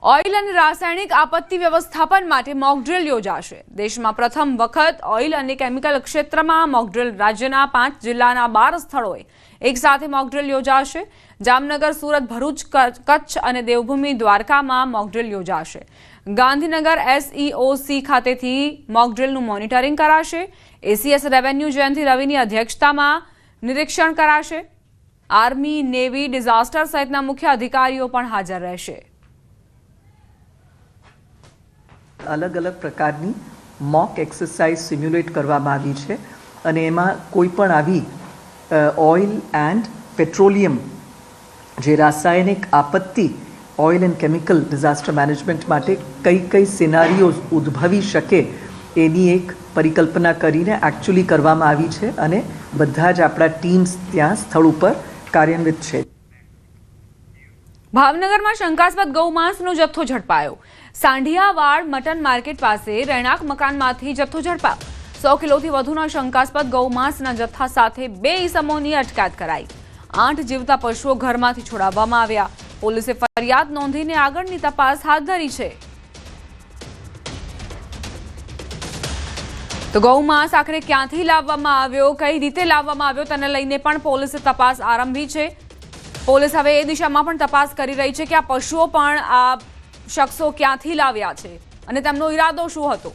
Oil અને રાસાયણિક આપત્તિ વ્યવસ્થાપન માટે મોકડ્રીલ યોજાશે। દેશમાં પ્રથમ વખત ઓઇલ અને કેમિકલ ક્ષેત્રમાં મોકડ્રીલ રાજ્યના 5 જિલ્લાના 12 સ્થળોએ એક સાથે મોકડ્રીલ યોજાશે। જામનગર, સુરત, ભરૂચ, કચ્છ અને દેવભૂમિ દ્વારકામાં મોકડ્રીલ યોજાશે। ગાંધીનગર SEOC ખાતેથી મોકડ્રીલનું મોનિટરિંગ કરાશે। ACS રેવન્યુ જયંતિ રવિની અધ્યક્ષતામાં નિરીક્ષણ કરાશે। આર્મી, નેવી, ડિઝાસ્ટર સહિતના મુખ્ય અધિકારીઓ પણ હાજર રહેશે। अलग अलग प्रकारनी मॉक एक्सरसाइज सिम्युलेट करवामां आवी छे अने एमां कोईपण आवी ऑइल एंड पेट्रोलियम जे रासायनिक आपत्ति oil and chemical disaster management माटे कई कई सिनारियोज उद्भवी शके एनी एक परिकल्पना करीने एक्चुअली करवामां आवी छे अने बधा ज आपणा टीम्स त्यां स्थळ उपर कार्यान्वित छे। भावनगરમાં શંકાસ્પદ ગૌમાંસનો જથ્થો ઝડપાયો। સાંઢિયાવાડ મટન માર્કેટ પાસે રહેણાંક મકાનમાંથી જથ્થો ઝડપાયો। 100 કિલોથી વધુના શંકાસ્પદ ગૌમાંસના જથ્થા સાથે 2 ઈસમોની અટકાયત કરાઈ। 8 જીવતા પશુઓ ઘરમાંથી છોડાવવામાં આવ્યા। પોલીસે ફરિયાદ નોંધીને આગળની તપાસ હાથ ધરી છે। તો ગૌમાંસ આખરે ક્યાંથી લાવવામાં આવ્યો, કઈ રીતે લાવવામાં આવ્યો તેને લઈને પણ પોલીસે તપાસ આરંભી છે। પોલીસ હવે એ દિશામાં પણ તપાસ કરી રહી છે કે આ પશુઓ પણ આ શખ્સો ક્યાંથી લાવ્યા છે અને તેમનો ઈરાદો શું હતો।